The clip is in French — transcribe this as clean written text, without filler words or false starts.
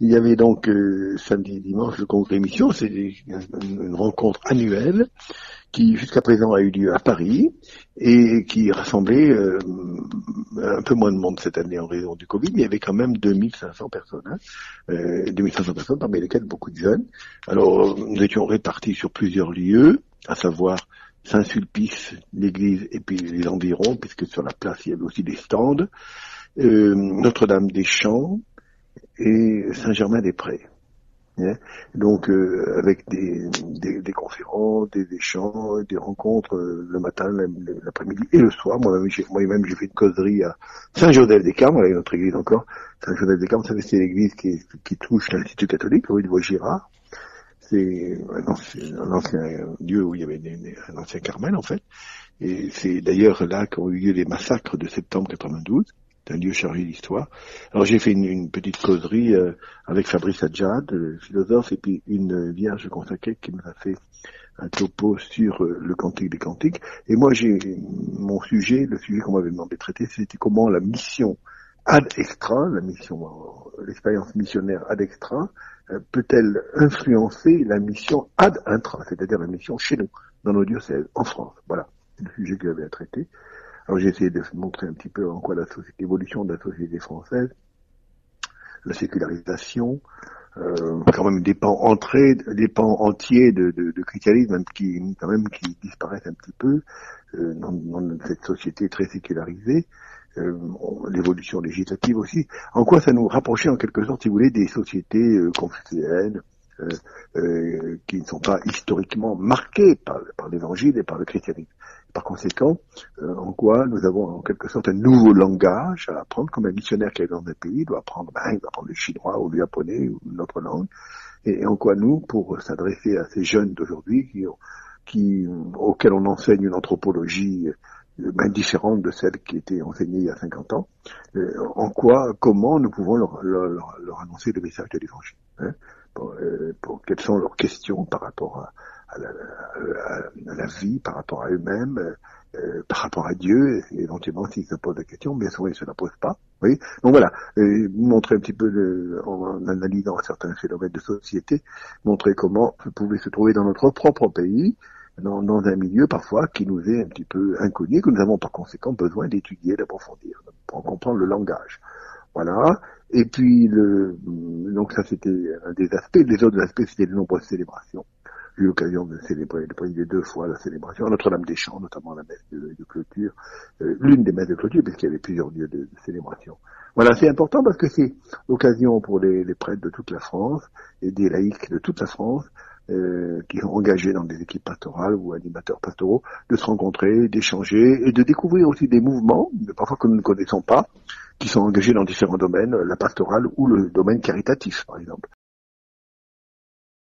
Il y avait donc samedi et dimanche le congrès mission, c'est une rencontre annuelle qui jusqu'à présent a eu lieu à Paris et qui rassemblait un peu moins de monde cette année en raison du Covid, mais il y avait quand même 2500 personnes, 2500 personnes, parmi lesquelles beaucoup de jeunes. Alors nous étions répartis sur plusieurs lieux, à savoir Saint-Sulpice, l'église et puis les environs, puisque sur la place il y avait aussi des stands, Notre-Dame-des-Champs et Saint-Germain-des-Prés. Donc avec des conférences, des échanges, des rencontres le matin, l'après-midi et le soir. Moi-même j'ai fait une causerie à Saint-Joseph-des-Carmes, voilà une autre église encore. Saint-Joseph-des-Carmes, c'est l'église qui touche l'Institut catholique, rue de Vaugirard. C'est un ancien lieu où il y avait un ancien Carmel en fait. Et c'est d'ailleurs là qu'ont eu lieu les massacres de septembre 92. C'est un lieu chargé d'histoire. Alors j'ai fait une petite causerie avec Fabrice Adjad, le philosophe, et puis une vierge consacrée qui nous a fait un topo sur le Cantique des Cantiques. Et moi le sujet qu'on m'avait demandé de traiter, c'était comment la mission ad extra, l'expérience missionnaire ad extra, peut-elle influencer la mission ad intra, c'est-à-dire la mission chez nous, dans nos diocèses, en France. Voilà, c'est le sujet que j'avais à traiter. Alors j'ai essayé de montrer un petit peu en quoi l'évolution de la société française, la sécularisation, quand même des pans entiers de christianisme qui disparaissent un petit peu dans cette société très sécularisée, l'évolution législative aussi. En quoi ça nous rapprochait en quelque sorte, si vous voulez, des sociétés confucéennes qui ne sont pas historiquement marquées par l'évangile et par le christianisme. Par conséquent, en quoi nous avons en quelque sorte un nouveau langage à apprendre, comme un missionnaire qui est dans un pays doit apprendre le chinois ou le japonais ou une autre langue, et en quoi nous, pour s'adresser à ces jeunes d'aujourd'hui auxquels on enseigne une anthropologie différente de celle qui était enseignée il y a 50 ans, comment nous pouvons leur annoncer le message de l'évangile, pour quelles sont leurs questions par rapport à la vie, par rapport à eux-mêmes, par rapport à Dieu, et éventuellement s'ils se posent la question, bien souvent ils se la posent pas. Oui. Donc voilà, montrer un petit peu en analysant certains phénomènes de société, montrer comment vous pouvez se trouver dans notre propre pays, dans un milieu parfois qui nous est un petit peu inconnu, que nous avons par conséquent besoin d'étudier, d'approfondir, pour comprendre le langage. Voilà. Et puis donc ça c'était un des aspects. Les autres aspects c'était les nombreuses célébrations. J'ai eu l'occasion de présider 2 fois la célébration à Notre-Dame-des-Champs, notamment la messe de clôture, l'une des messes de clôture, puisqu'il y avait plusieurs lieux de célébration. Voilà, c'est important parce que c'est l'occasion pour les prêtres de toute la France et des laïcs de toute la France qui sont engagés dans des équipes pastorales ou animateurs pastoraux, de se rencontrer, d'échanger et de découvrir aussi des mouvements, parfois que nous ne connaissons pas, qui sont engagés dans différents domaines, la pastorale ou le domaine caritatif, par exemple.